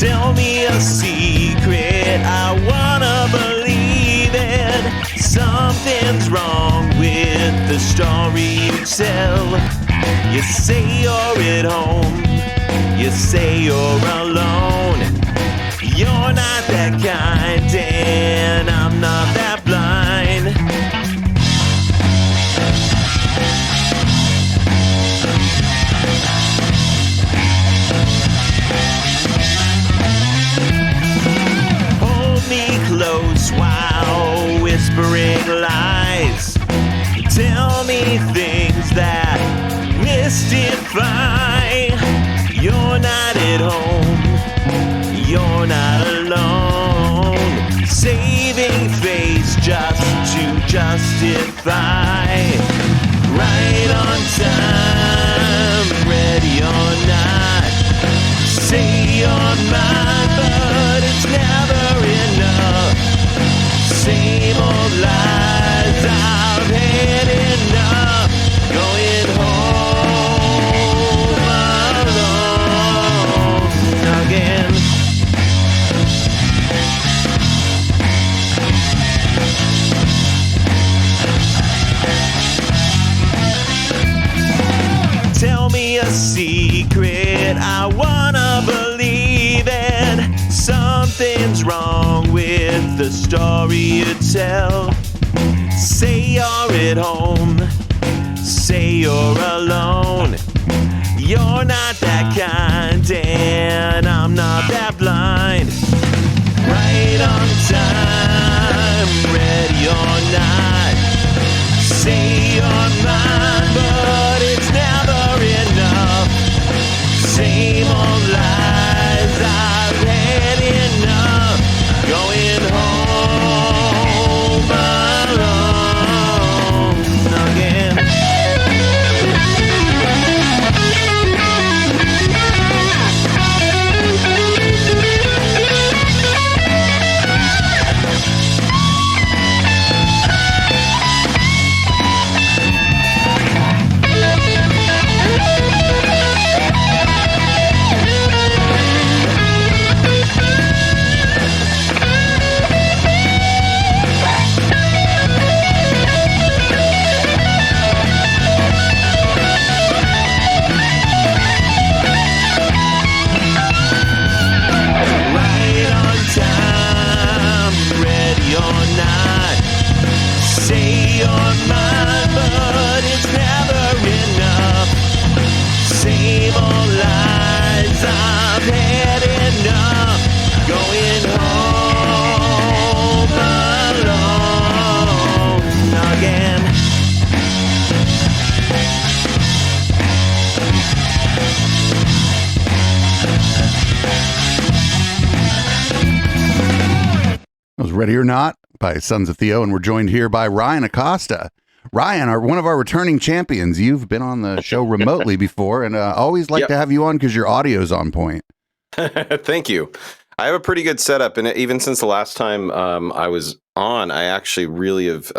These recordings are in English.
Tell me a secret, I wanna believe it. Something's wrong with the story you tell. You say you're at home, you say you're alone. You're not that kind, and I'm not that blind. Hold me close while whispering lies. Tell me things that mystify. You're not at home, you're not alone. Saving face just to justify. Right on time, ready or not. Say you're mine, but it's never enough. Same old lies, I've had enough. Going home alone again. Tell me a secret, I wanna believe it. Something's wrong with the story you tell. Say you're at home, say you're alone. You're not that kind, and I'm not that blind. Right on time, ready or not. Say you're mine, but it's never enough. Same old lies, I've had enough. Going home alone again. Ready or Not by Sons of Theo, and we're joined here by Ryan Acosta. Ryan, one of our returning champions. You've been on the show remotely before, and always like to have you on because your audio's on point. Thank you. I have a pretty good setup, and even since the last time I was on, I actually really have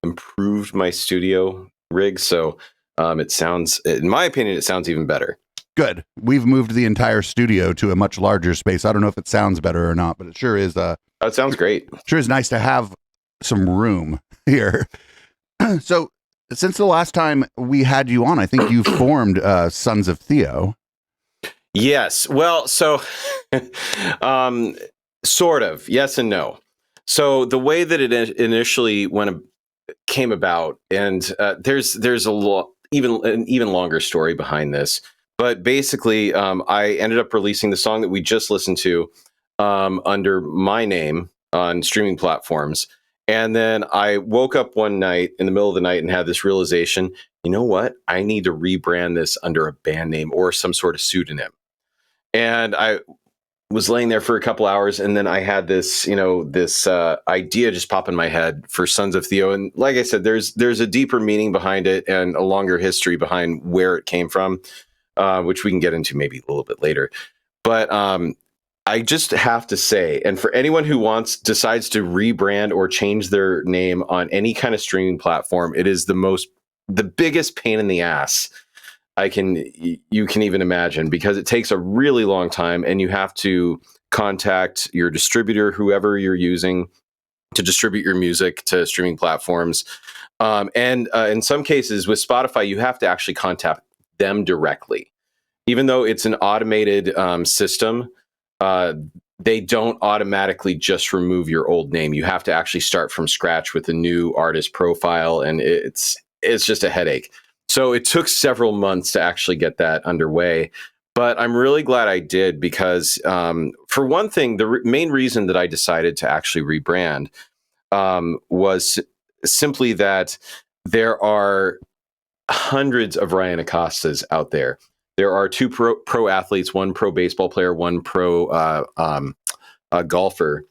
improved my studio rig, so it sounds, in my opinion, it sounds even better. Good. We've moved the entire studio to a much larger space. I don't know if it sounds better or not, but it sure is. It sounds great. Sure is nice to have some room here. So, since the last time we had you on, I think you formed Sons of Theo. Yes. Well, so sort of. Yes and no. So the way that it initially came about, and there's an even longer story behind this. But basically, I ended up releasing the song that we just listened to under my name on streaming platforms. And then I woke up one night in the middle of the night and had this realization, you know what? I need to rebrand this under a band name or some sort of pseudonym. And I was laying there for a couple hours, and then I had this, idea just pop in my head for Sons of Theo. And like I said, there's a deeper meaning behind it and a longer history behind where it came from, which we can get into maybe a little bit later. But I just have to say, and for anyone who decides to rebrand or change their name on any kind of streaming platform, it is the biggest pain in the ass you can even imagine, because it takes a really long time, and you have to contact your distributor, whoever you're using to distribute your music to streaming platforms. And in some cases with Spotify, you have to actually contact them directly. Even though it's an automated system, they don't automatically just remove your old name. You have to actually start from scratch with a new artist profile, and it's just a headache. So it took several months to actually get that underway. But I'm really glad I did, because for one thing, the main reason that I decided to actually rebrand was simply that there are hundreds of Ryan Acostas out there. There are two pro athletes, one pro baseball player, one pro golfer.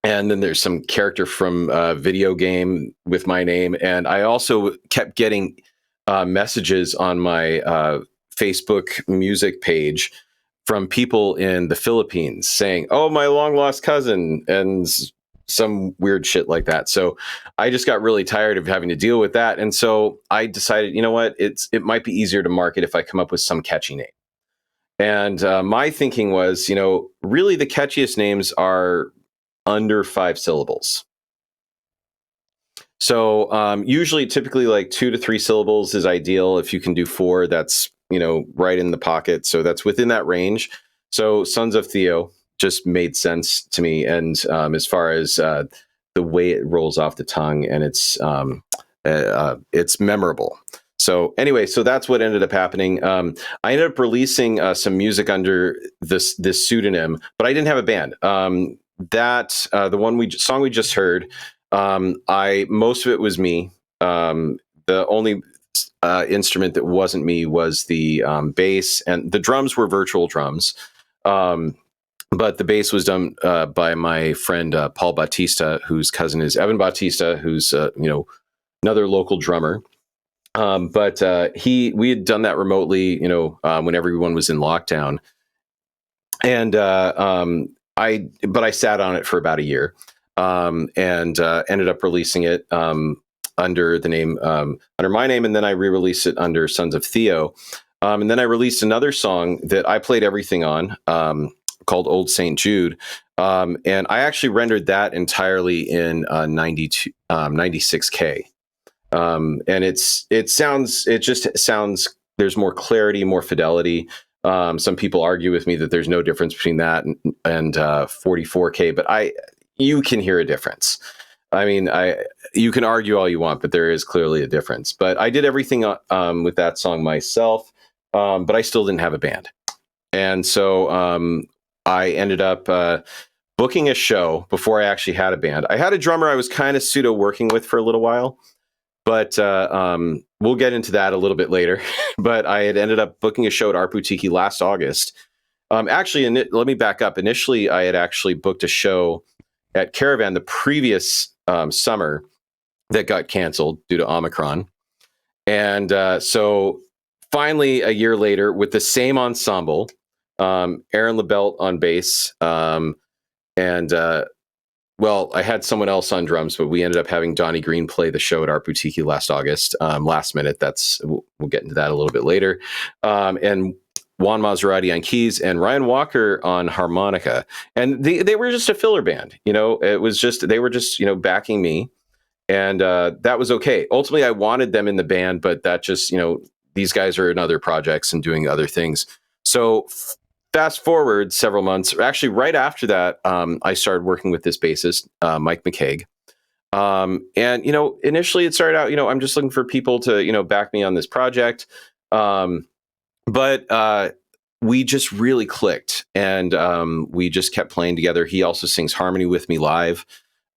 And then there's some character from a video game with my name. And I also kept getting messages on my Facebook music page from people in the Philippines saying, "Oh, my long lost cousin," and some weird shit like that. So I just got really tired of having to deal with that. And so I decided, you know what, it might be easier to market if I come up with some catchy name. And my thinking was, really the catchiest names are under 5 syllables. So usually, typically like 2 to 3 syllables is ideal. If you can do 4, that's, right in the pocket. So that's within that range. So Sons of Theo just made sense to me. And as far as the way it rolls off the tongue, and it's memorable. So anyway, so that's what ended up happening. I ended up releasing some music under this pseudonym, but I didn't have a band. The song we just heard, most of it was me. The only instrument that wasn't me was the bass, and the drums were virtual drums. But the bass was done by my friend Paul Bautista, whose cousin is Evan Bautista, who's another local drummer. But we had done that remotely, when everyone was in lockdown, and I sat on it for about a year, and ended up releasing it under the name under my name, and then I re-released it under Sons of Theo, and then I released another song that I played everything on, called Old St. Jude, and I actually rendered that entirely in 96K. And it just sounds, there's more clarity, more fidelity. Some people argue with me that there's no difference between that and 44K, but you can hear a difference. I mean, you can argue all you want, but there is clearly a difference. But I did everything with that song myself, but I still didn't have a band. And so I ended up booking a show before I actually had a band. I had a drummer I was kind of pseudo working with for a little while, but we'll get into that a little bit later. But I had ended up booking a show at Art Boutique last August. Actually, let me back up. Initially, I had actually booked a show at Caravan the previous summer that got canceled due to Omicron. And so finally, a year later, with the same ensemble, Aaron LaBelle on bass, and I had someone else on drums, but we ended up having Donnie Green play the show at Art Boutique last August, last minute. We'll get into that a little bit later. And Juan Maserati on keys and Ryan Walker on harmonica. And they were just a filler band. It was just, they were just, backing me. And that was okay. Ultimately, I wanted them in the band, but that just, these guys are in other projects and doing other things. So fast forward several months, actually right after that, I started working with this bassist, Mike McCaig. And, initially it started out, I'm just looking for people to, back me on this project. But we just really clicked, and we just kept playing together. He also sings harmony with me live.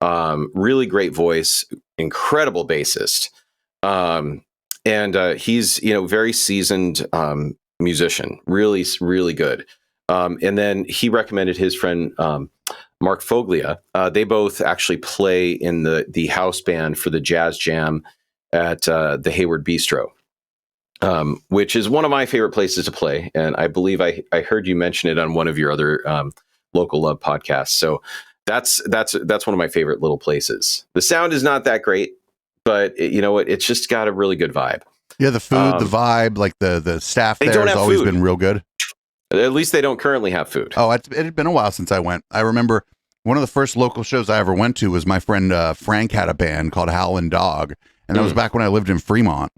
Really great voice, incredible bassist. And he's, very seasoned musician, really, really good. And then he recommended his friend, Mark Foglia. They both actually play in the house band for the Jazz Jam at the Hayward Bistro, which is one of my favorite places to play. And I believe I heard you mention it on one of your other Local Love podcasts. So that's one of my favorite little places. The sound is not that great, but you know what? It's just got a really good vibe. Yeah, the food, the vibe, like the staff They there don't has have always food. been real good. At least they don't currently have food. Oh, it had been a while since I went. I remember one of the first local shows I ever went to was my friend Frank had a band called Howlin' Dog, and that was back when I lived in Fremont.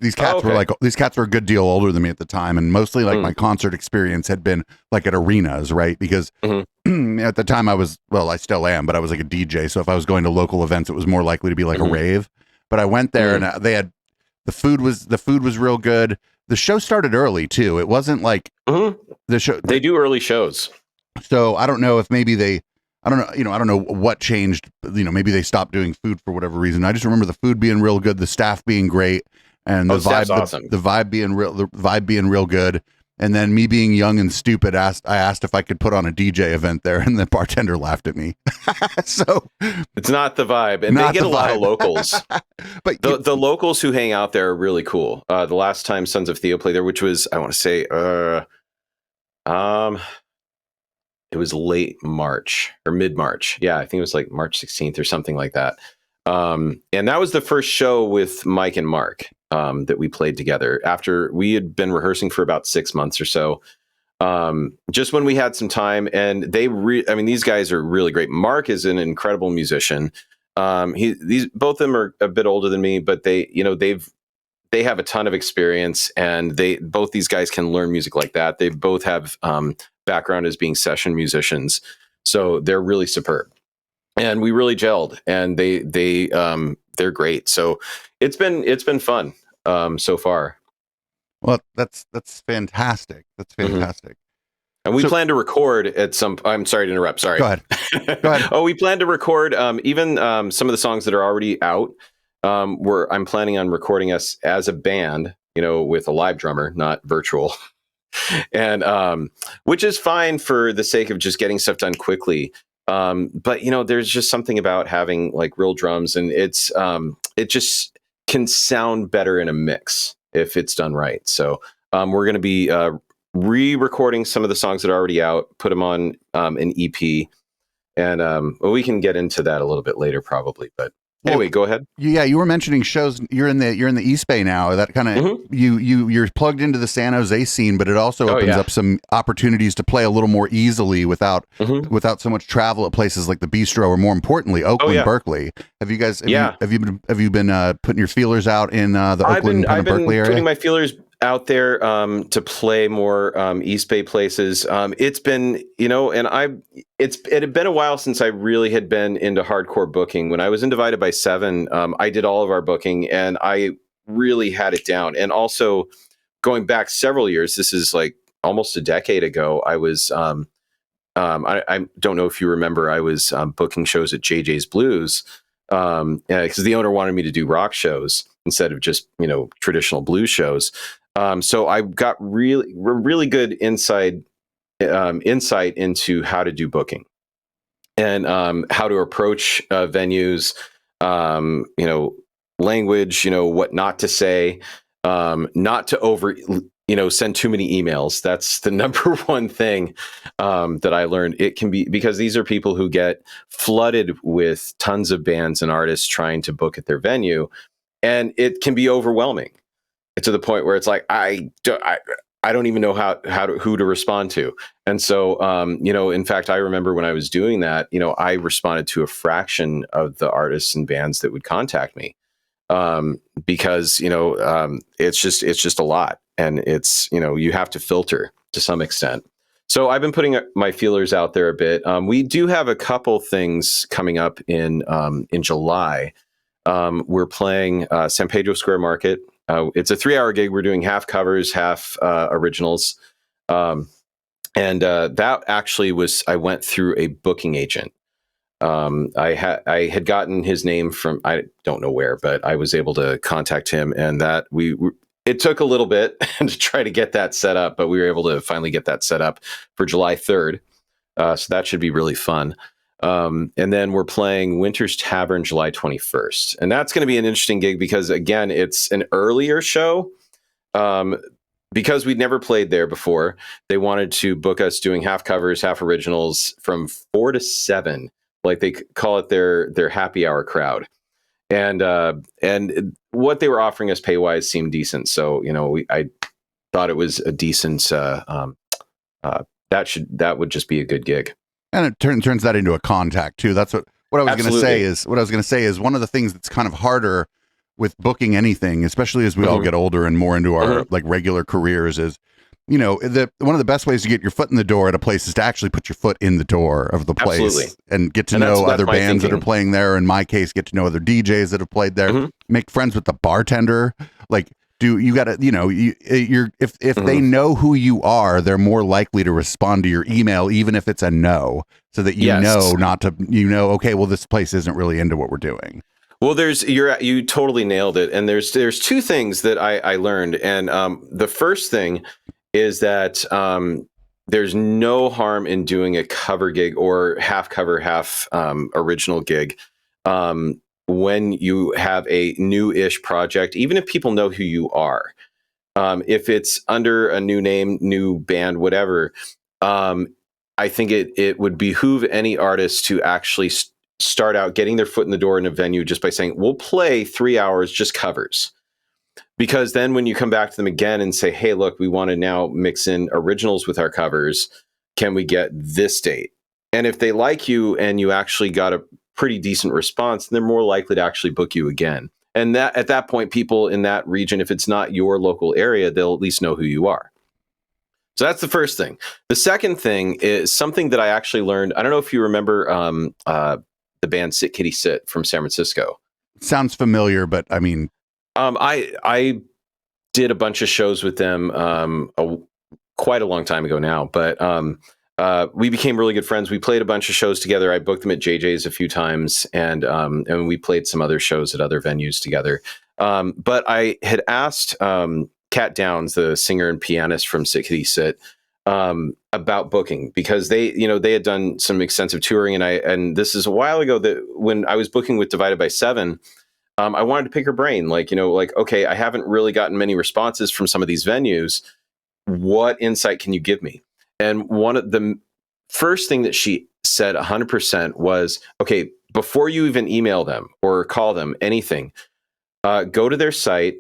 These cats were these cats were a good deal older than me at the time, and mostly like my concert experience had been like at arenas, right? Because at the time I still am, but I was like a DJ, so if I was going to local events, it was more likely to be like a rave. But I went there and they had the food was real good. The show started early too. It wasn't like the show. They do early shows. So I don't know if maybe I don't know what changed. Maybe they stopped doing food for whatever reason. I just remember the food being real good, the staff being great, and the vibe, awesome. the vibe being real good. And then me being young and stupid, I asked if I could put on a DJ event there, and the bartender laughed at me. So it's not the vibe, and they get a lot of locals. But the locals who hang out there are really cool. The last time Sons of Theo played there, which was I want to say, it was late March or mid-March. Yeah, I think it was like March 16th or something like that. And that was the first show with Mike and Mark that we played together after we had been rehearsing for about 6 months or so. Just when we had some time, and these guys are really great. Mark is an incredible musician. Both of them are a bit older than me, but they have a ton of experience, and both these guys can learn music like that. They both have background as being session musicians, so they're really superb. And we really gelled, and they're great. So it's been fun so far. Well, that's fantastic. That's fantastic. And we plan to record at some. I'm sorry to interrupt. Sorry. Go ahead. Oh, we plan to record even some of the songs that are already out. I'm planning on recording us as a band, with a live drummer, not virtual, and which is fine for the sake of just getting stuff done quickly. But there's just something about having like real drums, and it just can sound better in a mix if it's done right. So we're going to be re-recording some of the songs that are already out, put them on an EP, and we can get into that a little bit later probably. But anyway, go ahead. Yeah, you were mentioning shows. You're in the East Bay now. That kind of you're plugged into the San Jose scene, but it also opens up some opportunities to play a little more easily without so much travel at places like the Bistro, or more importantly, Oakland, Berkeley. Have you guys? Have you been putting your feelers out in the Oakland kind of Berkeley area? I've been putting my feelers out there to play more East Bay places. It's been, and it had been a while since I really had been into hardcore booking. When I was in Divided by Seven, I did all of our booking, and I really had it down. And also going back several years, this is like almost a decade ago, I was, I don't know if you remember, I was booking shows at JJ's Blues because the owner wanted me to do rock shows instead of just, traditional blues shows. So I got really good insight into how to do booking and how to approach venues, language, what not to say, not to send too many emails. That's the number one thing that I learned. It can be because these are people who get flooded with tons of bands and artists trying to book at their venue, and it can be overwhelming to the point where it's like I don't even know who to respond to. And so in fact, I remember when I was doing that, I responded to a fraction of the artists and bands that would contact me because it's just a lot, and it's you have to filter to some extent. So I've been putting my feelers out there a bit. We do have a couple things coming up in July. We're playing San Pedro Square Market. It's a 3-hour gig. We're doing half covers, half originals. And that actually was, I went through a booking agent. I had gotten his name from, I don't know where, but I was able to contact him, and that it took a little bit to try to get that set up, but we were able to finally get that set up for July 3rd. So that should be really fun. And then we're playing Winter's Tavern July 21st. And that's going to be an interesting gig because, again, it's an earlier show. Because we'd never played there before, they wanted to book us doing half covers, half originals from 4 to 7. Like they call it their happy hour crowd. and what they were offering us pay wise seemed decent. So I thought it was a decent. That would just be a good gig. And it turns that into a contact too. That's what I was going to say is one of the things that's kind of harder with booking anything, especially as we all get older and more into our like regular careers, is one of the best ways to get your foot in the door at a place is to actually put your foot in the door of the place and get to know other bands that are playing there. In my case, get to know other DJs that have played there, make friends with the bartender. Like, you got to, if they know who you are, they're more likely to respond to your email, even if it's a no, so that know not to, okay, well, this place isn't really into what we're doing. Well, you totally nailed it. And there's two things that I learned. And the first thing is that there's no harm in doing a cover gig or half cover, half original gig. When you have a new-ish project, even if people know who you are, if it's under a new name, new band, whatever, I think it would behoove any artist to actually start out getting their foot in the door in a venue just by saying, we'll play 3 hours, just covers. Because then when you come back to them again and say, hey, look, we want to now mix in originals with our covers, can we get this date? And if they like you and you actually got a pretty decent response, they're more likely to actually book you again. And that at that point, people in that region, if it's not your local area, they'll at least know who you are. So that's the first thing. The second thing is something that I actually learned. I don't know if you remember the band Sit Kitty Sit from San Francisco. Sounds familiar, but I mean, I did a bunch of shows with them quite a long time ago now, but we became really good friends. We played a bunch of shows together. I booked them at JJ's a few times, and we played some other shows at other venues together. But I had asked Kat Downs, the singer and pianist from Sit Kitty Sit, about booking, because they had done some extensive touring, and this is a while ago, that when I was booking with Divided by Seven, I wanted to pick her brain, okay, I haven't really gotten many responses from some of these venues. What insight can you give me? And one of the first thing that she said 100% was, okay, before you even email them or call them, anything, go to their site.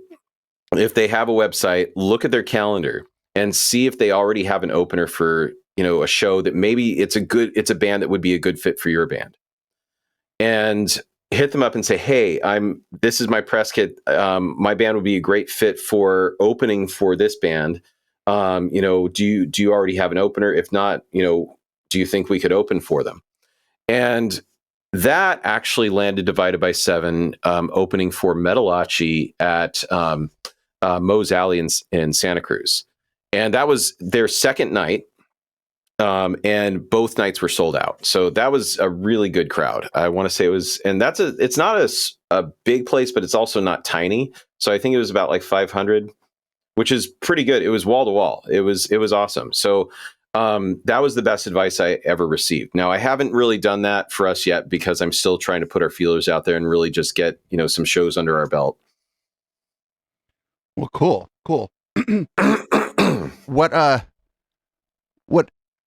If they have a website, look at their calendar and see if they already have an opener for, a show that maybe it's a band that would be a good fit for your band. And hit them up and say, hey, this is my press kit. My band would be a great fit for opening for this band. Do you already have an opener? If not, do you think we could open for them? And that actually landed Divided by Seven opening for Metalachi at Moe's Alley in Santa Cruz. And that was their second night. And both nights were sold out. So that was a really good crowd. I want to say it was, and it's not a big place, but it's also not tiny. So I think it was about like 500, which is pretty good. It was wall to wall. It was awesome. So that was the best advice I ever received. Now, I haven't really done that for us yet, because I'm still trying to put our feelers out there and really just get, some shows under our belt. Well, cool.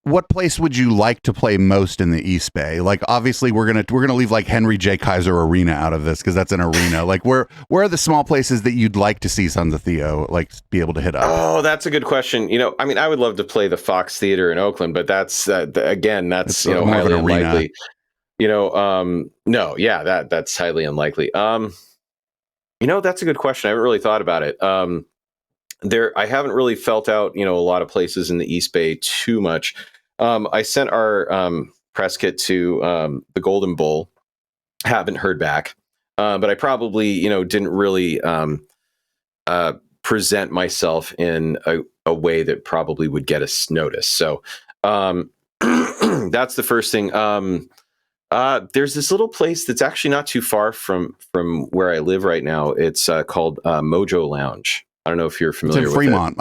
What place would you like to play most in the East Bay? Like, obviously we're gonna leave like Henry J. Kaiser Arena out of this, because that's an arena. Like, where are the small places that you'd like to see Sons of Theo like be able to hit up? Oh, that's a good question. I would love to play the Fox Theater in Oakland, but that's again, that's highly unlikely. No, yeah, that's highly unlikely. That's a good question. I haven't really thought about it. I haven't really felt out, a lot of places in the East Bay too much. I sent our press kit to the Golden Bull. Haven't heard back, but I probably, didn't really present myself in a way that probably would get us noticed. So that's the first thing. There's this little place that's actually not too far from where I live right now. It's called Mojo Lounge. I don't know if you're familiar with it. It's in Fremont.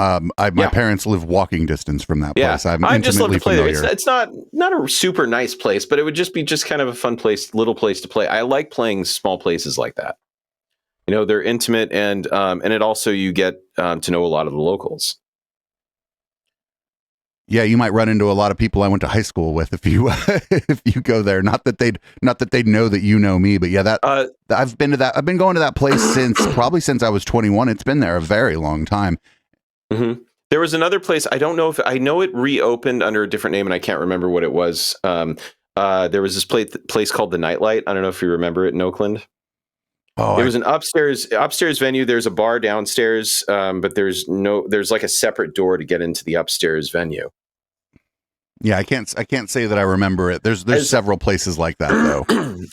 My parents live walking distance from that place. I just love to play there. It's not a super nice place, but it would just be kind of a fun little place to play. I like playing small places like that. They're intimate, and it also, you get to know a lot of the locals. Yeah, you might run into a lot of people I went to high school with if you if you go there. Not that they'd know that you know me, but yeah, I've been to that. I've been going to that place since I was 21. It's been there a very long time. Mm-hmm. There was another place. I don't know if I know it reopened under a different name, and I can't remember what it was. There was this place called the Nightlight. I don't know if you remember it in Oakland. Oh, it was an upstairs venue. There's a bar downstairs, but there's like a separate door to get into the upstairs venue. Yeah, I can't say that I remember it. There's several places like that though.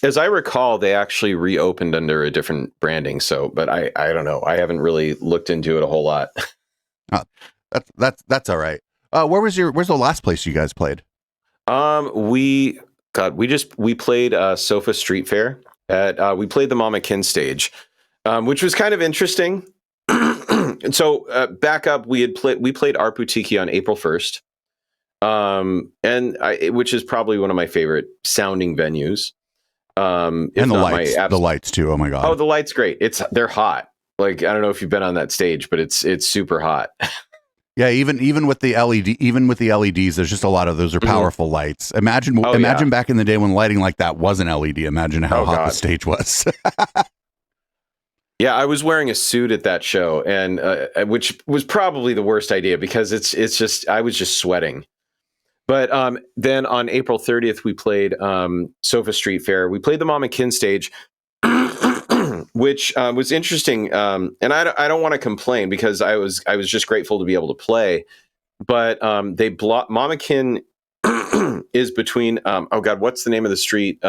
As I recall, they actually reopened under a different branding. So, but I don't know. I haven't really looked into it a whole lot. That's all right. Where's the last place you guys played? We played Sofa Street Fair. We played the Mama Kin stage, which was kind of interesting. And so back up, we played Arputiki on April 1st, which is probably one of my favorite sounding venues. And the lights too. Oh my god! Oh, the lights great. They're hot. Like, I don't know if you've been on that stage, but it's super hot. Yeah, even with the LEDs, there's just a lot of those are powerful lights. Imagine back in the day when lighting like that wasn't LED. Imagine how hot the stage was. Yeah, I was wearing a suit at that show, and which was probably the worst idea because it's just I was just sweating. But then on April 30th, we played Sofa Street Fair. We played the Mama Kin stage, which was interesting. And I don't want to complain because I was just grateful to be able to play. But they blocked Mama Kin is between what's the name of the street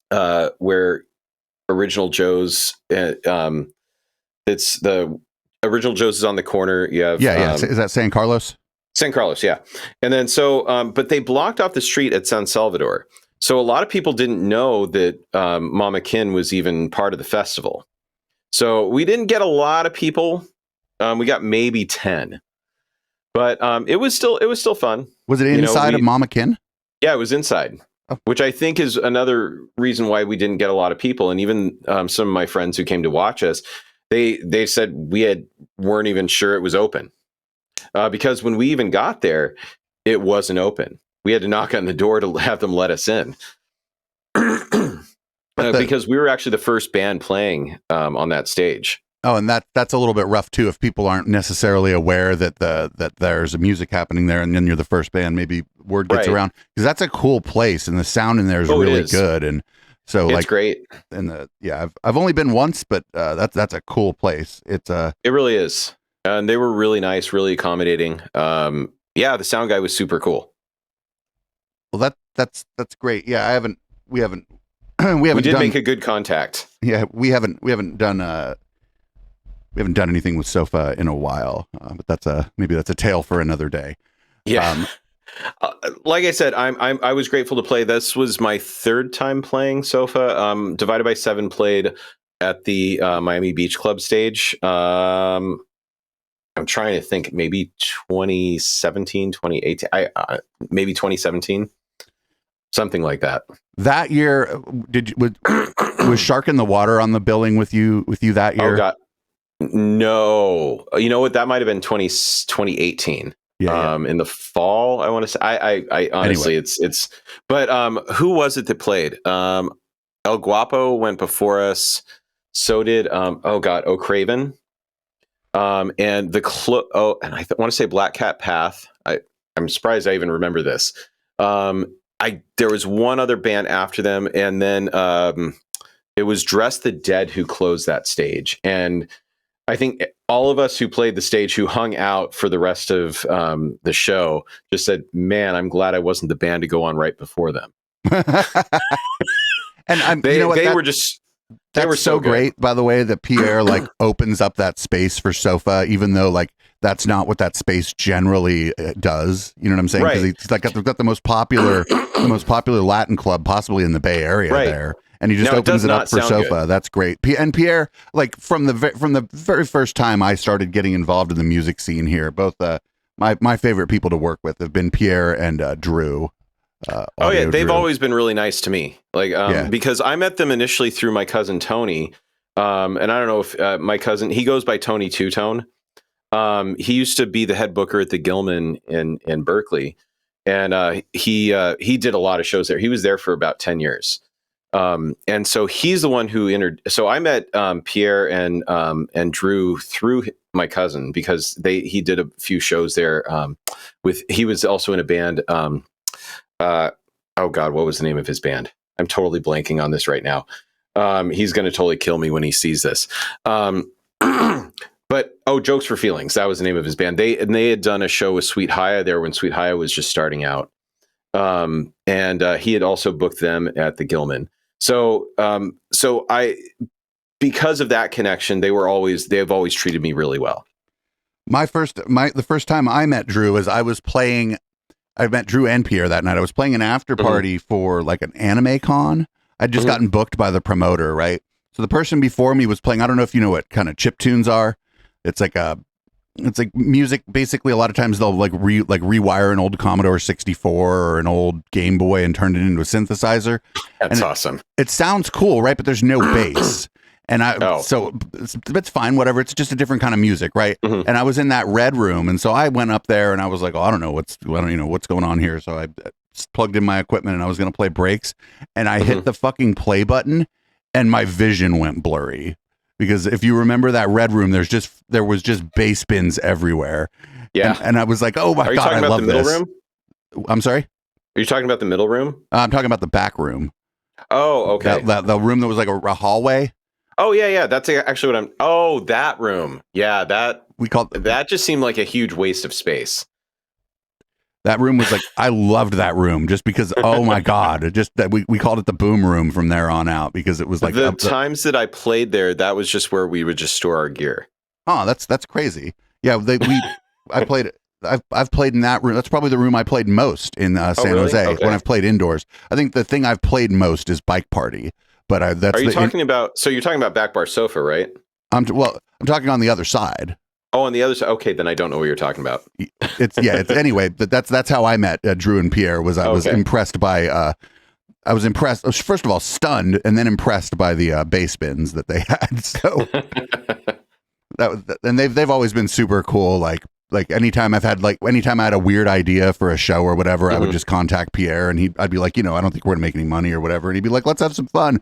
where Original Joe's it's the Original Joe's is on the corner. You have is that San Carlos? San Carlos, yeah. And then but they blocked off the street at San Salvador. So a lot of people didn't know that Mama Kin was even part of the festival. So we didn't get a lot of people. We got maybe 10. But it was still fun. Was it inside of Mama Kin? Yeah, it was inside. Oh. Which I think is another reason why we didn't get a lot of people. And even some of my friends who came to watch us, they said weren't even sure it was open. Because when we even got there, it wasn't open. We had to knock on the door to have them let us in. Because we were actually the first band playing on that stage. Oh, and that's a little bit rough too. If people aren't necessarily aware that there's a music happening there, and then you're the first band, maybe word gets around, because that's a cool place, and the sound in there is really good. And so it's great. And I've only been once, but that's a cool place. It really is, and they were really nice, really accommodating. The sound guy was super cool. Well, that's great. Yeah, we did make a good contact. Yeah, we haven't done anything with Sofa in a while, but maybe that's a tale for another day. Yeah. Like I said, I was grateful to play. This was my third time playing Sofa. Divided by 7 played at the Miami Beach Club stage. I'm trying to think, maybe 2017, 2018, maybe 2017, something like that. That year, was Shark in the Water on the billing with you that year? Oh God, no. You know what? That might have been 2018. In the fall, I want to say. I honestly, anyway. it's. But who was it that played? El Guapo went before us. So did O'Craven. And and I want to say Black Cat Path. I'm surprised I even remember this. There was one other band after them, and then it was Dress the Dead who closed that stage. And I think all of us who played the stage, who hung out for the rest of the show, just said, "Man, I'm glad I wasn't the band to go on right before them." And they were just. They were so great, by the way, that Pierre opens up that space for Sofa, even though that's not what that space generally does. You know what I'm saying? Because he's got the most popular Latin club possibly in the Bay Area there, and he just opens it up for Sofa. Good. That's great. And Pierre, from the very first time I started getting involved in the music scene here, both my favorite people to work with have been Pierre and Drew. They've always been really nice to me. Because I met them initially through my cousin Tony, and I don't know if my cousin, he goes by Tony Two Tone, He used to be the head booker at the Gilman in Berkeley, and he did a lot of shows there. He was there for about 10 years. And so he's the one who so I met Pierre and Drew through my cousin, because he did a few shows there. He was also in a band. Oh God, what was the name of his band? I'm totally blanking on this right now. He's going to totally kill me when he sees this. But Jokes for Feelings, that was the name of his band. They had done a show with Sweet Haya there when Sweet Haya was just starting out. And he had also booked them at the Gilman. So because of that connection, they've always treated me really well. The first time I met Drew is I met Drew and Pierre that night. I was playing an after party for like an anime con. I'd just gotten booked by the promoter, right? So the person before me was playing, I don't know if you know what kind of chip tunes are. It's like music. Basically, a lot of times they'll rewire an old Commodore 64 or an old Game Boy and turn it into a synthesizer. That's awesome. It sounds cool, right? But there's no bass. And so it's fine, whatever. It's just a different kind of music, right? Mm-hmm. And I was in that red room, and so I went up there, and I was like, I don't know what's going on here. So I plugged in my equipment, and I was going to play breaks, and I hit the fucking play button, and my vision went blurry. Because if you remember that red room, there was just bass bins everywhere. Yeah, and I was like, oh my God, I love this. Are you talking about the middle room? I'm sorry? Are you talking about the middle room? I'm talking about the back room. Oh, okay. The room that was like a hallway. Oh yeah. That's actually what that room. Yeah, that just seemed like a huge waste of space. That room was like, I loved that room just because, oh my God, just that we called it the boom room from there on out, because it was like the times that I played there, that was just where we would just store our gear. Oh, that's crazy. Yeah. I've played in that room. That's probably the room I played most in San Jose when I've played indoors. I think the thing I've played most is Bike Party. But you're talking about Back Bar Sofa, right? I'm talking on the other side. Oh, on the other side. Okay, then I don't know what you're talking about. It's anyway. That's how I met Drew and Pierre. Was impressed by. I was impressed. First of all, stunned, and then impressed by the bass bins that they had. So and they've always been super cool. Like anytime I had a weird idea for a show or whatever, I would just contact Pierre, and I'd be like, I don't think we're gonna make any money or whatever, and he'd be like, let's have some fun.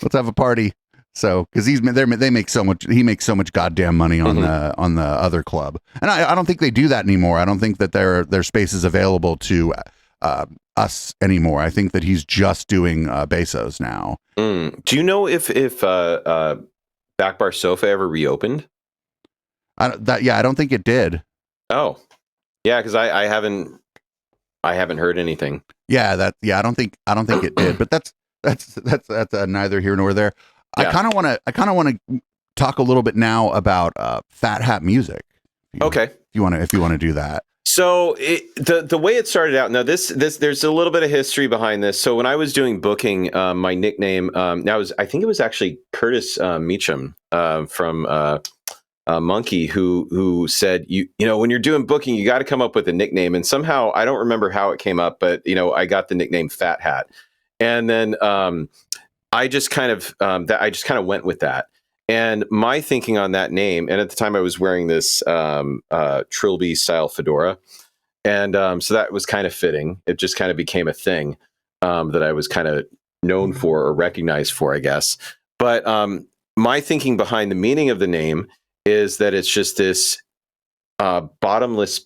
Let's have a party. So, because he makes so much goddamn money on the other club, and I don't think they do that anymore. I don't think that their space is available to us anymore. I think that he's just doing Bezos now. Do you know if Back Bar Sofa ever reopened? I don't think it did. Oh, yeah, because I haven't heard anything. I don't think it did, but that's neither here nor there. Yeah. I kind of want to talk a little bit now about Fat Hat Music. If you want to do that. So the way it started out. Now this there's a little bit of history behind this. So when I was doing booking, my nickname I think it was actually Curtis Meacham from Monkey who said when you're doing booking, you got to come up with a nickname. And somehow I don't remember how it came up, but I got the nickname Fat Hat, and then I just kind of went with that. And my thinking on that name, and at the time I was wearing this Trilby style fedora, and so that was kind of fitting. It just kind of became a thing that I was kind of known for or recognized for, I guess. But my thinking behind the meaning of the name is that it's just this bottomless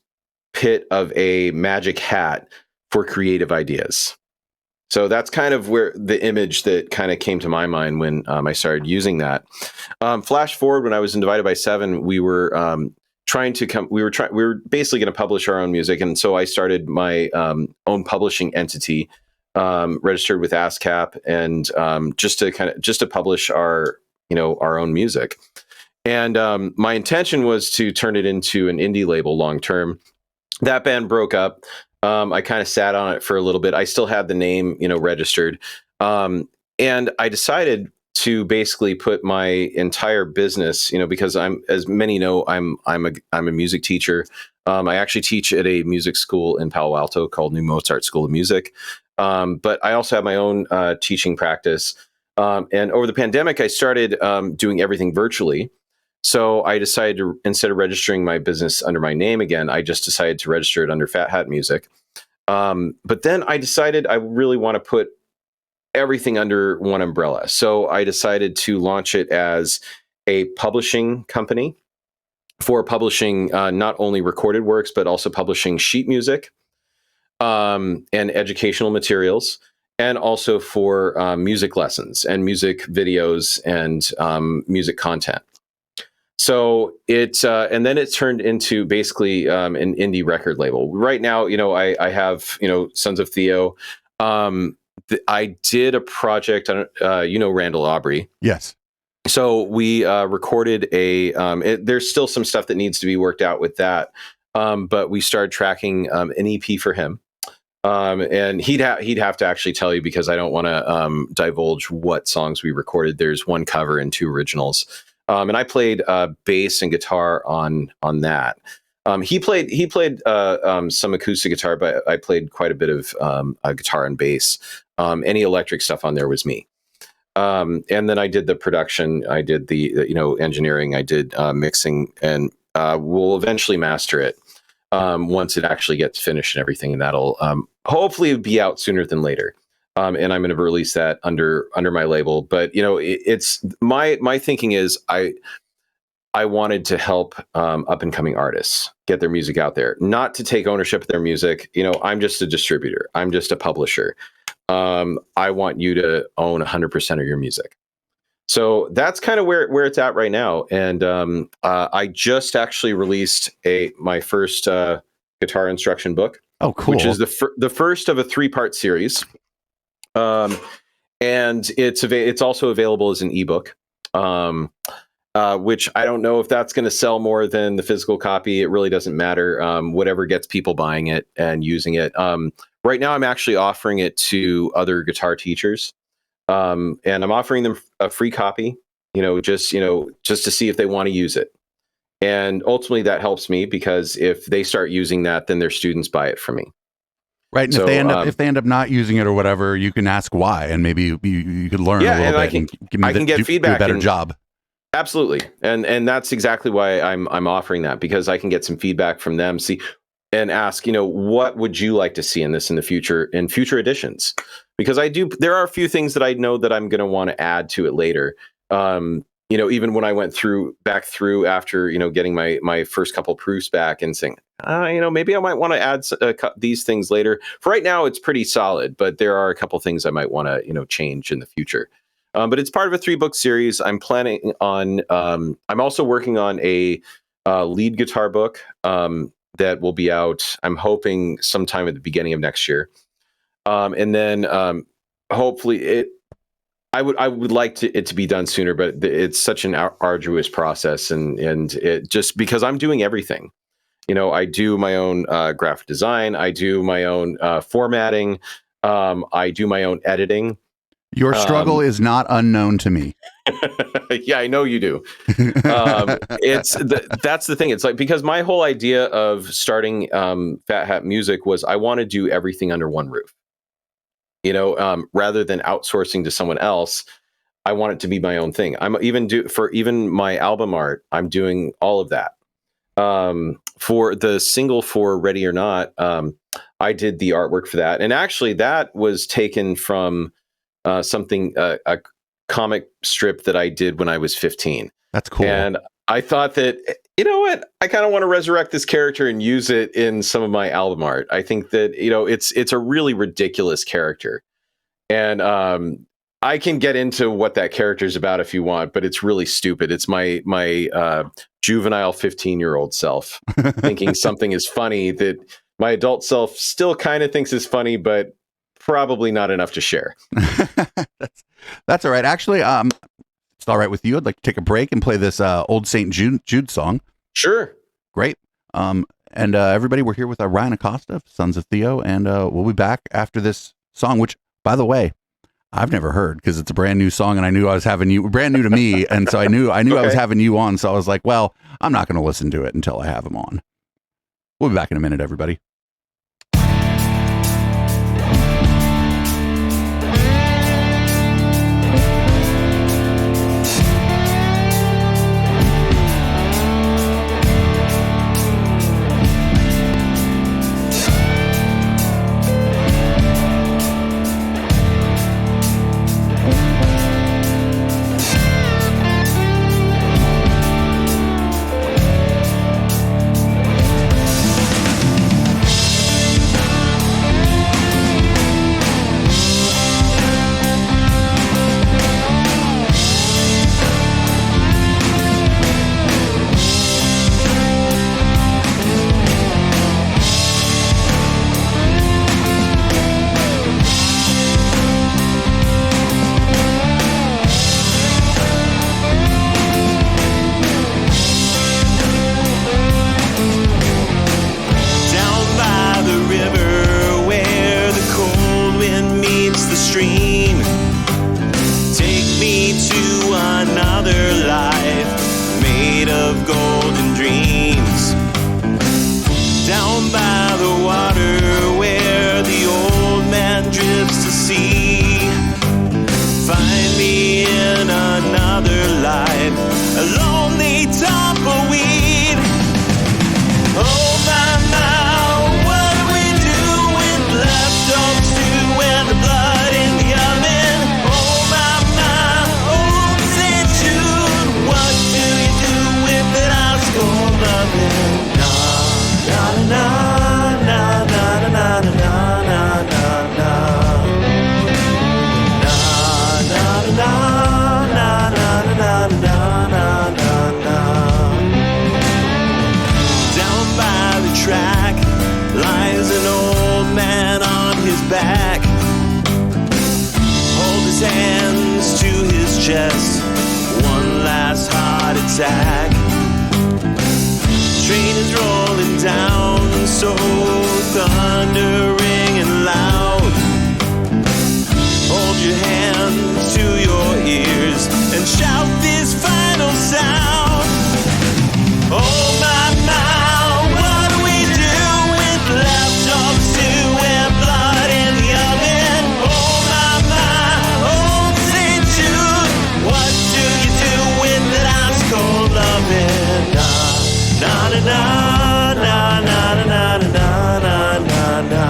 pit of a magic hat for creative ideas. So that's kind of where the image that kind of came to my mind when I started using that. Flash forward, when I was in Divided by Seven, we were we were basically going to publish our own music, and so I started my own publishing entity, registered with ASCAP, and just to publish our own music. And my intention was to turn it into an indie label long term. That band broke up. I kind of sat on it for a little bit. I still had the name, registered. And I decided to basically put my entire business, because as many know, I'm a music teacher. I actually teach at a music school in Palo Alto called New Mozart School of Music. But I also have my own teaching practice. And over the pandemic, I started doing everything virtually. So I decided to, instead of registering my business under my name again, I just decided to register it under Fat Hat Music. But then I decided I really want to put everything under one umbrella. So I decided to launch it as a publishing company for publishing not only recorded works, but also publishing sheet music and educational materials, and also for music lessons and music videos and music content. So and then it turned into basically an indie record label. Right now, I have, Sons of Theo. I did a project on, Randall Aubrey. Yes. So we recorded there's still some stuff that needs to be worked out with that. But we started tracking an EP for him. And he'd have to actually tell you, because I don't want to divulge what songs we recorded. There's one cover and 2 originals. And I played bass and guitar on that. He played some acoustic guitar, but I played quite a bit of guitar and bass. Any electric stuff on there was me. And then I did the production. I did the engineering. I did mixing, and we'll eventually master it once it actually gets finished and everything. And that'll hopefully be out sooner than later. And I'm going to release that under my label. But it's my thinking is I wanted to help up and coming artists get their music out there, not to take ownership of their music. I'm just a distributor. I'm just a publisher. I want you to own 100% of your music. So that's kind of where it's at right now. And I just actually released my first guitar instruction book. Oh, cool! Which is the first of a 3-part series. And it's also available as an ebook, which I don't know if that's going to sell more than the physical copy. It really doesn't matter. Whatever gets people buying it and using it. Right now, I'm actually offering it to other guitar teachers, and I'm offering them a free copy. Just to see if they want to use it. And ultimately, that helps me, because if they start using that, then their students buy it from me. Right, and so, if they end up not using it or whatever, you can ask why, and maybe you could learn a little bit. I can get feedback. Do a better job. Absolutely, and that's exactly why I'm offering that, because I can get some feedback from them. And ask, what would you like to see in this in future editions? Because there are a few things that I know that I'm going to want to add to it later. Even when I went back through after, getting my first couple proofs back and saying, maybe I might want to add these things later. For right now, it's pretty solid, but there are a couple things I might want to, change in the future. But it's part of a 3-book series. I'm planning on, I'm also working on a lead guitar book that will be out, I'm hoping, sometime at the beginning of next year. And then hopefully I would like it to be done sooner, but it's such an arduous process, and it just, because I'm doing everything. I do my own graphic design, I do my own formatting, I do my own editing. Your struggle is not unknown to me. Yeah, I know you do. That's the thing. It's like, because my whole idea of starting Fat Hat Music was I want to do everything under one roof. Rather than outsourcing to someone else, I want it to be my own thing. I'm even my album art, I'm doing all of that. For the single for Ready or Not, I did the artwork for that, and actually that was taken from a comic strip that I did when I was 15. That's cool. And I thought that, I kind of want to resurrect this character and use it in some of my album art. I think that, it's a really ridiculous character. And I can get into what that character is about if you want, but it's really stupid. It's my juvenile 15-year-old self thinking something is funny that my adult self still kind of thinks is funny, but probably not enough to share. That's all right. Actually, it's all right with you. I'd like to take a break and play this old St. Jude song. Sure. Great. And everybody, we're here with Ryan Acosta of Sons of Theo, and we'll be back after this song, which, by the way, I've never heard, because it's a brand new song, and I knew I was having you, brand new to me, and so I knew okay. I was having you on, so I was like, well, I'm not going to listen to it until I have him on. We'll be back in a minute, everybody. ocean meets the stream. Take me to another life made of golden dreams. Down by the water where the old man drifts to sea. Find me in another life, a lonely tumbleweed. Oh my, what do we do with leftover stew and the blood in the oven? Oh my, old St. Jude, what do you do with that ice cold loving? Na na na na na na na na na na. Down by the track lies an old man on his back. Hold his hands to his chest, one last heart attack. Train is rolling down, so thundering and loud. Hold your hands to your ears and shout this final sound. Oh my, what do we do with leftover stew and blood in the oven? Oh my, old St. Jude, what do you do with that ice cold loving? Na na na na na na na na na na na.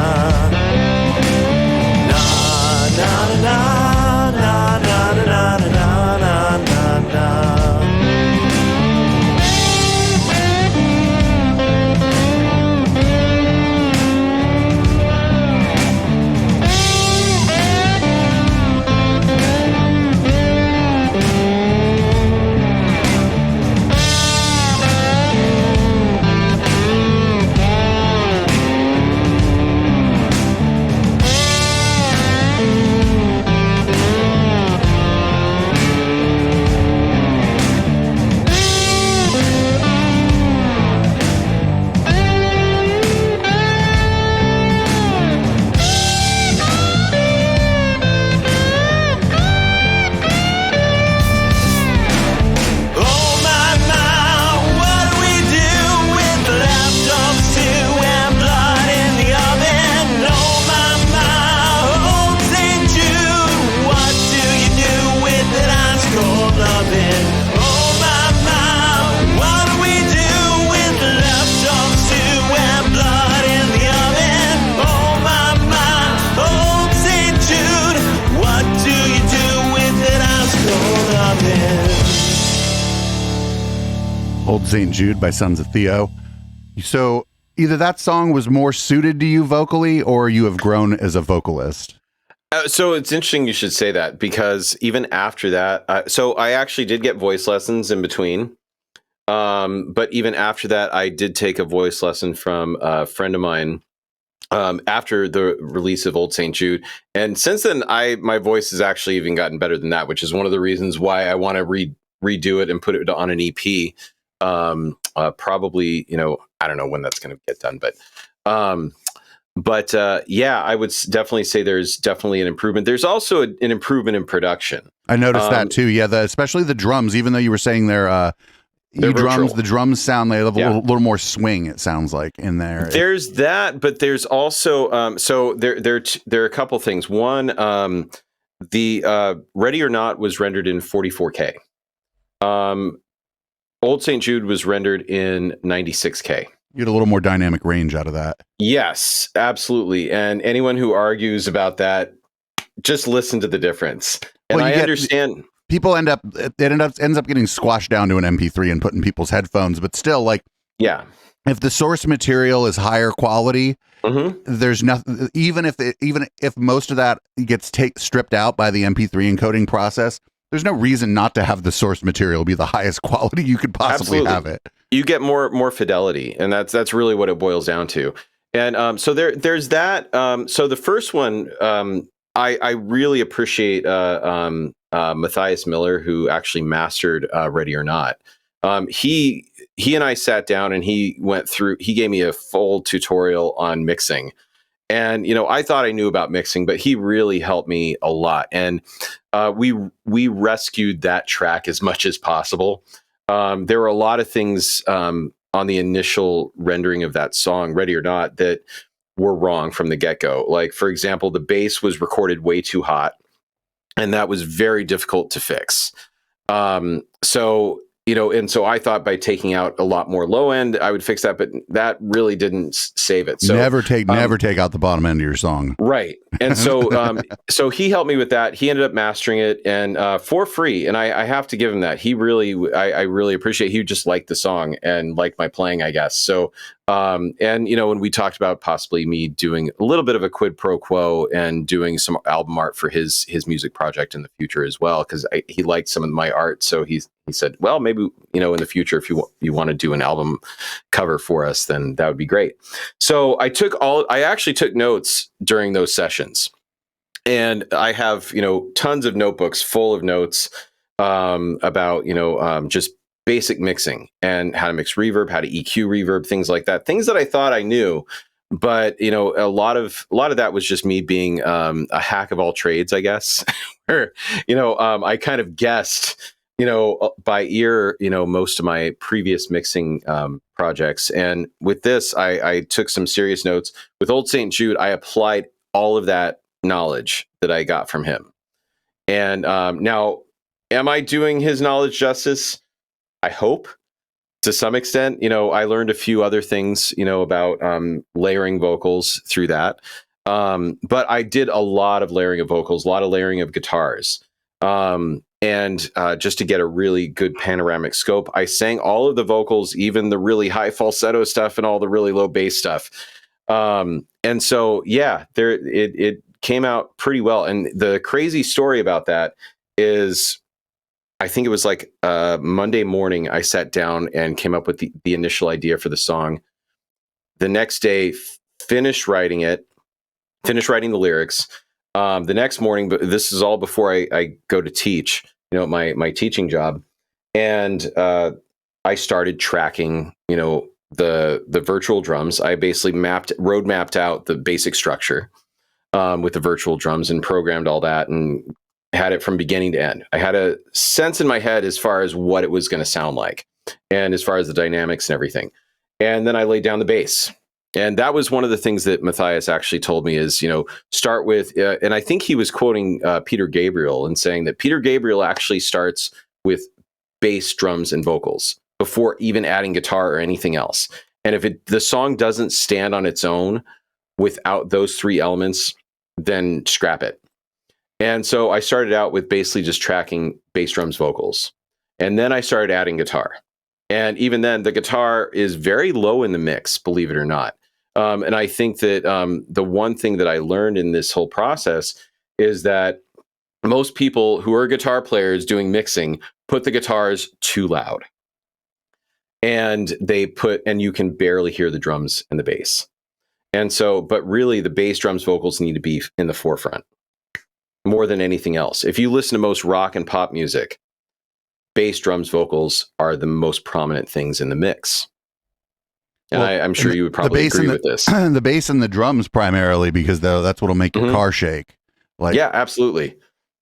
Old St. Jude by Sons of Theo. So either that song was more suited to you vocally, or you have grown as a vocalist. So it's interesting you should say that, because even after that, so I actually did get voice lessons in between. But even after that, I did take a voice lesson from a friend of mine after the release of Old St. Jude. And since then, my voice has actually even gotten better than that, which is one of the reasons why I want to redo it and put it on an EP. Probably, I don't know when that's going to get done, but yeah, I would definitely say there's definitely an improvement. There's also an improvement in production. I noticed that too. Yeah, especially the drums. Even though you were saying the drums sound like a little more swing. It sounds like in there. There's that, but there's also so there are a couple things. One, the Ready or Not was rendered in 44K. Old St. Jude was rendered in 96K. You had a little more dynamic range out of that. Yes, absolutely. And anyone who argues about that, just listen to the difference. And I understand. People ends up getting squashed down to an MP3 and put in people's headphones, but still, yeah. If the source material is higher quality, there's nothing. Even if most of that gets stripped out by the MP3 encoding process, there's no reason not to have the source material be the highest quality you could possibly have it. You get more fidelity, and that's really what it boils down to. And so there's that. So the first one, I really appreciate Matthias Miller, who actually mastered Ready or Not. He and I sat down and he gave me a full tutorial on mixing. And, you know, I thought I knew about mixing, but he really helped me a lot. And we rescued that track as much as possible. There were a lot of things on the initial rendering of that song, Ready or Not, that were wrong from the get-go. Like, for example, the bass was recorded way too hot, and that was very difficult to fix. So, you know, and so I thought by taking out a lot more low end, I would fix that, but that really didn't save it. So never take out the bottom end of your song. Right. And so, so he helped me with that. He ended up mastering it and for free. And I have to give him that. He really, I really appreciate, he just liked the song and liked my playing, I guess. So, and you know, when we talked about possibly me doing a little bit of a quid pro quo and doing some album art for his music project in the future as well, because he liked some of my art. So he said, well, maybe, you know, in the future, if you want to do an album cover for us, then that would be great. So I actually took notes during those sessions, and I have, you know, tons of notebooks full of notes about, you know, just basic mixing and how to mix reverb, how to EQ reverb, things like that, things that I thought I knew. But, you know, a lot of that was just me being a hack of all trades, I guess, where, you know, I kind of guessed, you know, by ear, you know, most of my previous mixing projects. And with this, I took some serious notes. With Old St. Jude, I applied all of that knowledge that I got from him. And now, am I doing his knowledge justice? I hope to some extent. You know, I learned a few other things, you know, about layering vocals through that. But I did a lot of layering of vocals, a lot of layering of guitars. And just to get a really good panoramic scope, I sang all of the vocals, even the really high falsetto stuff and all the really low bass stuff. And so, yeah, it came out pretty well. And the crazy story about that is, I think it was like Monday morning, I sat down and came up with the initial idea for the song. The next day, finished writing the lyrics. The next morning, but this is all before I go to teach, you know, my teaching job. And I started tracking, you know, the virtual drums. I basically road mapped out the basic structure with the virtual drums and programmed all that and had it from beginning to end. I had a sense in my head as far as what it was going to sound like and as far as the dynamics and everything. And then I laid down the bass. And that was one of the things that Matthias actually told me is, you know, start with, and I think he was quoting Peter Gabriel and saying that Peter Gabriel actually starts with bass, drums, and vocals before even adding guitar or anything else. And if the song doesn't stand on its own without those three elements, then scrap it. And so I started out with basically just tracking bass, drums, vocals. And then I started adding guitar. And even then, the guitar is very low in the mix, believe it or not. And I think that the one thing that I learned in this whole process is that most people who are guitar players doing mixing put the guitars too loud. And and you can barely hear the drums and the bass. And so, but really the bass, drums, vocals need to be in the forefront more than anything else. If you listen to most rock and pop music, bass, drums, vocals are the most prominent things in the mix. And well, I'm sure you would probably agree with this. The bass and the drums primarily, because that's what'll make your car shake. Like, yeah, absolutely.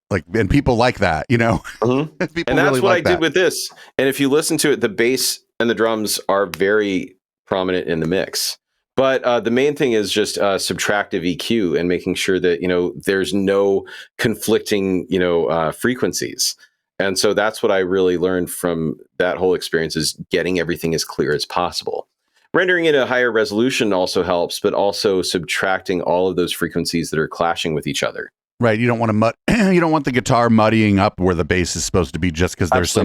Like, and people like that, you know. And that's really what I did with this. And if you listen to it, the bass and the drums are very prominent in the mix. But the main thing is just subtractive EQ and making sure that, you know, there's no conflicting, you know, frequencies. And so that's what I really learned from that whole experience, is getting everything as clear as possible. Rendering it a higher resolution also helps, but also subtracting all of those frequencies that are clashing with each other. Right. You don't want to you don't want the guitar muddying up where the bass is supposed to be, just because just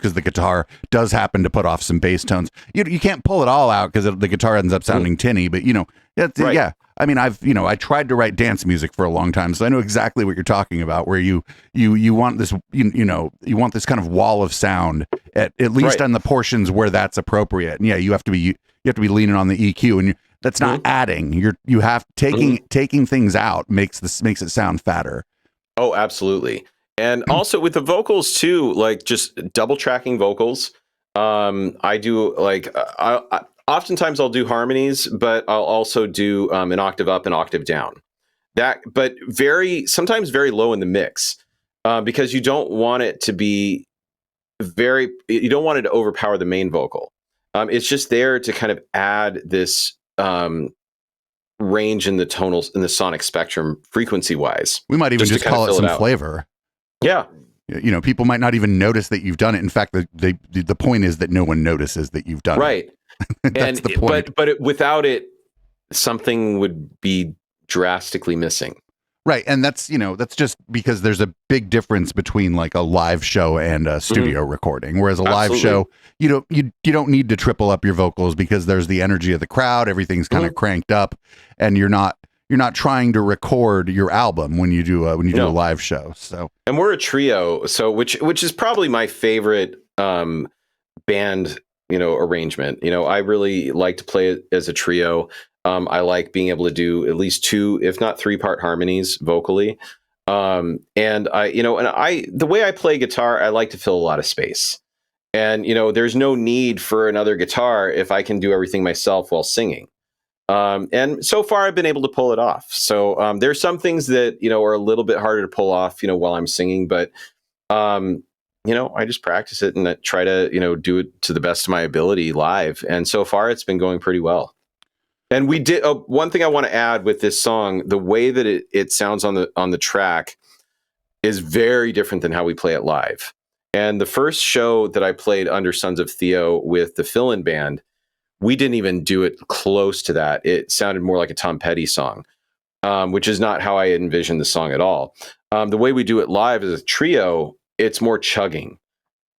because the guitar does happen to put off some bass tones. You can't pull it all out because the guitar ends up sounding tinny. But you know, right. Yeah. I mean, I tried to write dance music for a long time, so I know exactly what you're talking about. Where you want this, you want this kind of wall of sound at least on the portions where that's appropriate. And yeah, you have to be leaning on the EQ, and that's not adding. You have taking things out makes it sound fatter. Oh, absolutely. And also with the vocals too, like just double tracking vocals. I do like oftentimes I'll do harmonies, but I'll also do an octave up and octave down. But sometimes very low in the mix, because you don't want it to be you don't want it to overpower the main vocal. It's just there to kind of add this range in the tonals, in the sonic spectrum, frequency wise. We might even just call it some flavor. Yeah. People might not even notice that you've done it. In fact, the point is that no one notices that you've done it. Right. That's the point. But without it, something would be drastically missing. Right. And that's just because there's a big difference between like a live show and a studio recording. Whereas a live show, you don't need to triple up your vocals because there's the energy of the crowd. Everything's kind of cranked up, and you're not trying to record your album when you do a live show. So, and we're a trio, so which is probably my favorite band arrangement. I really like to play it as a trio. I like being able to do at least 2, if not 3-part harmonies vocally. And the way I play guitar, I like to fill a lot of space. And, there's no need for another guitar if I can do everything myself while singing. And so far I've been able to pull it off. So there's some things that, are a little bit harder to pull off, while I'm singing, but I just practice it and try to, do it to the best of my ability live. And so far it's been going pretty well. And we did one thing I want to add with this song: the way that it sounds on the track is very different than how we play it live. And the first show that I played under Sons of Theo with the fill-in band, we didn't even do it close to that. It sounded more like a Tom Petty song, which is not how I envisioned the song at all. The way we do it live as a trio, it's more chugging,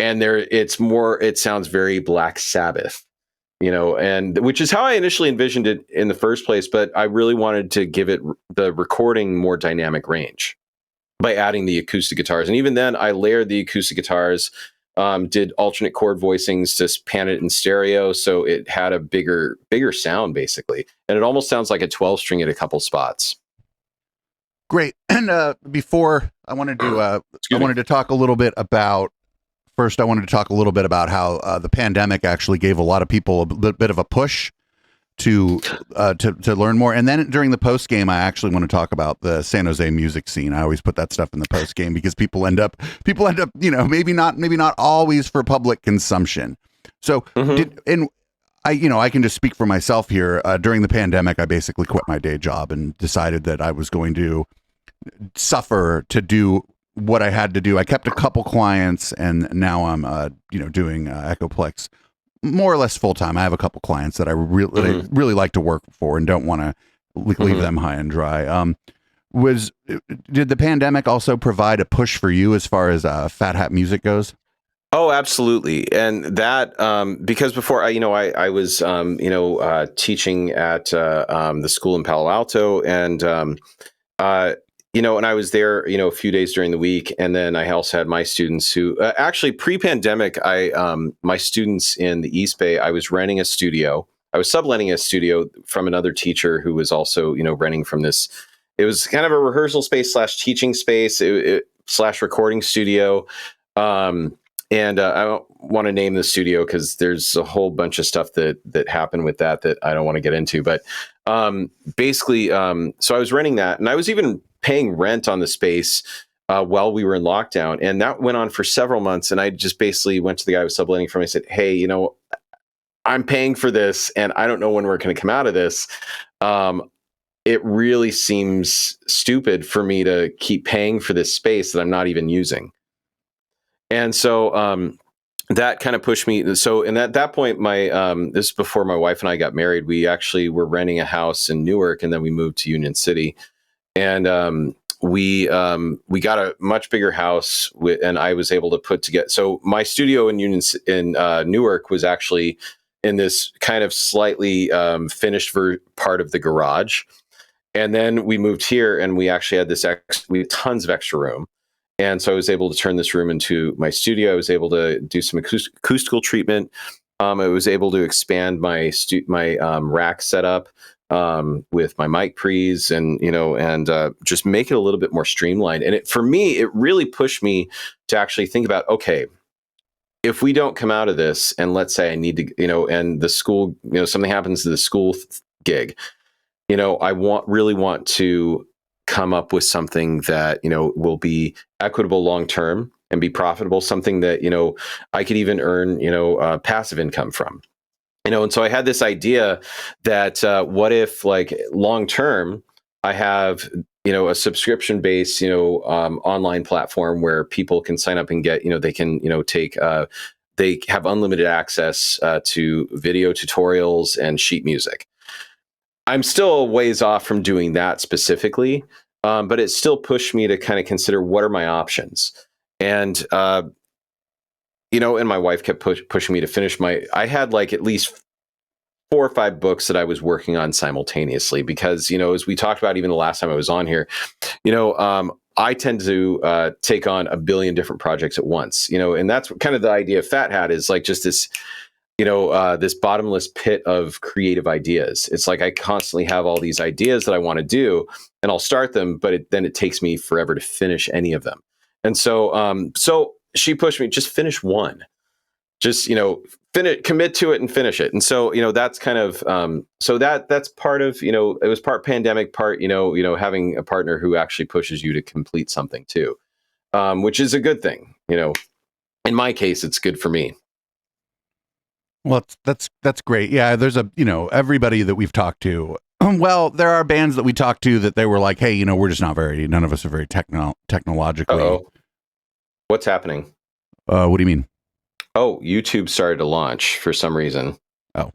and it sounds very Black Sabbath. And which is how I initially envisioned it in the first place. But I really wanted to give it the recording more dynamic range by adding the acoustic guitars. And even then I layered the acoustic guitars, did alternate chord voicings to pan it in stereo. So it had a bigger sound basically. And it almost sounds like a 12-string at a couple spots. Great. And before I wanted to talk a little bit about how the pandemic actually gave a lot of people a bit of a push to learn more. And then during the post game, I actually want to talk about the San Jose music scene. I always put that stuff in the post game because people end up, maybe not always for public consumption. So I can just speak for myself here. During the pandemic, I basically quit my day job and decided that I was going to suffer to do what I had to do. I kept a couple clients, and now I'm, doing Echoplex more or less full time. I have a couple clients that I really like to work for and don't want to leave them high and dry. Did the pandemic also provide a push for you as far as Fat Hat music goes? Oh, absolutely. And that, because before I was, teaching at the school in Palo Alto, and and I was there, a few days during the week. And then I also had my students who actually pre-pandemic, my students in the East Bay, I was renting a studio. I was subletting a studio from another teacher who was also, renting from this. It was kind of a rehearsal space / teaching space / recording studio. And I don't want to name the studio because there's a whole bunch of stuff that happened with that I don't want to get into. But basically, so I was renting that, and I was even paying rent on the space while we were in lockdown. And that went on for several months. And I just basically went to the guy who was subletting from me and said, hey, I'm paying for this and I don't know when we're going to come out of this. It really seems stupid for me to keep paying for this space that I'm not even using. And so that kind of pushed me. So, and at that point, this is before my wife and I got married. We actually were renting a house in Newark, and then we moved to Union City. And we got a much bigger house, and I was able to put together. So my studio in Newark was actually in this kind of slightly finished part of the garage. And then we moved here, and we actually had we had tons of extra room. And so I was able to turn this room into my studio. I was able to do some acoustical treatment. I was able to expand my rack setup with my mic pre's, and just make it a little bit more streamlined. And for me, it really pushed me to actually think about, okay, if we don't come out of this, and let's say I need to, and the school, something happens to the school gig, I really want to come up with something that, will be equitable long term and be profitable, something that, I could even earn, passive income from. And so I had this idea that what if, like, long term, I have, a subscription based, online platform where people can sign up and get, they can, take, they have unlimited access to video tutorials and sheet music. I'm still a ways off from doing that specifically, but it still pushed me to kind of consider what are my options. And, and my wife kept pushing me to finish I had like at least 4 or 5 books that I was working on simultaneously because, as we talked about even the last time I was on here, I tend to take on a billion different projects at once, and that's kind of the idea of Fat Hat is like just this, this bottomless pit of creative ideas. It's like I constantly have all these ideas that I want to do and I'll start them, but then it takes me forever to finish any of them. And so, so she pushed me, just finish one, just, commit to it and finish it. And so, that's kind of, so that's part of, it was part pandemic, part, having a partner who actually pushes you to complete something too, which is a good thing. In my case, it's good for me. Well, that's great. Yeah, there's everybody that we've talked to. Well, there are bands that we talked to that they were like, hey, we're just none of us are very technologically. Uh-oh. What's happening? What do you mean? Oh, YouTube started to launch for some reason. Oh.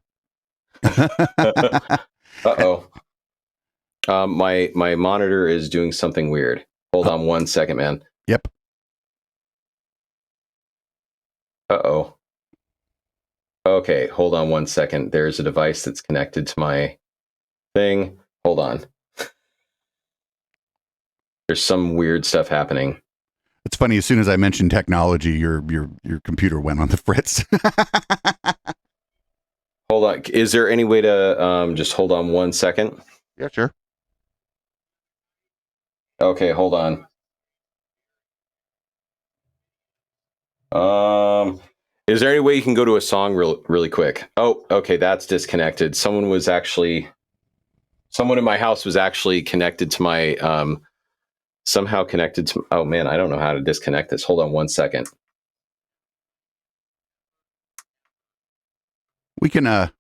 Uh-oh. My monitor is doing something weird. Hold on 1 second, man. Yep. Uh-oh. Okay, hold on 1 second. There's a device that's connected to my thing. Hold on. There's some weird stuff happening. It's funny. As soon as I mentioned technology, your computer went on the fritz. Hold on. Is there any way to just hold on 1 second? Yeah, sure. Okay, hold on. Is there any way you can go to a song really quick? Oh, okay, that's disconnected. Someone in my house was actually connected to my somehow connected to. Oh man, I don't know how to disconnect this. Hold on 1 second. We can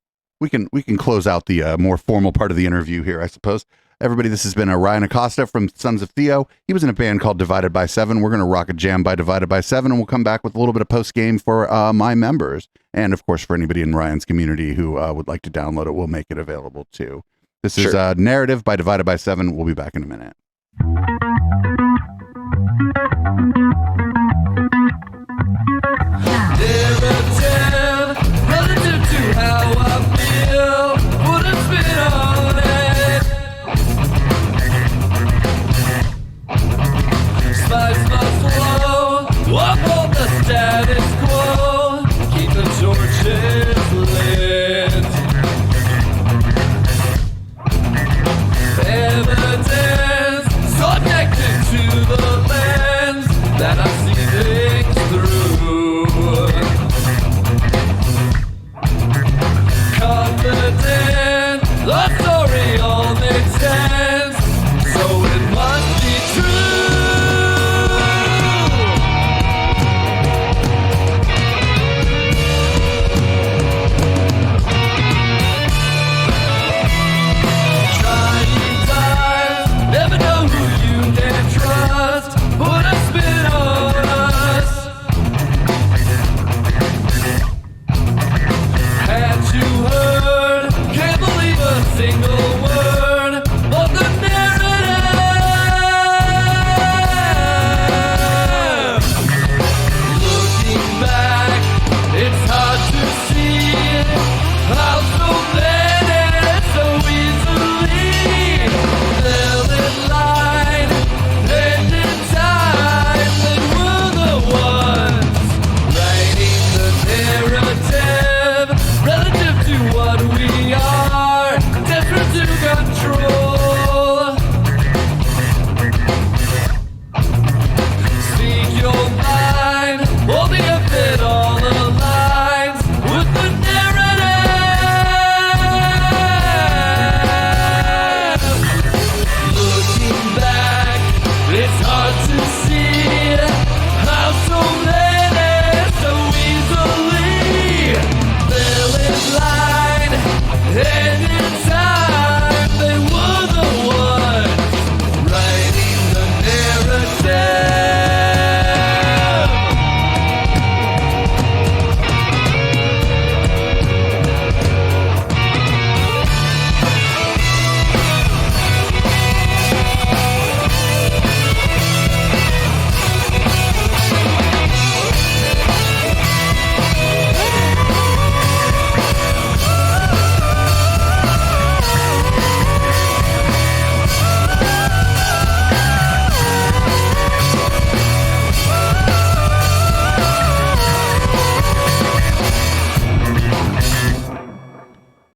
close out the more formal part of the interview here, I suppose. Everybody, this has been Ryan Acosta from Sons of Theo. He was in a band called Divided by 7. We're going to rock a jam by Divided by 7, and we'll come back with a little bit of post-game for my members. And, of course, for anybody in Ryan's community who would like to download it, we'll make it available, too. This is Narrative by Divided by 7. We'll be back in a minute.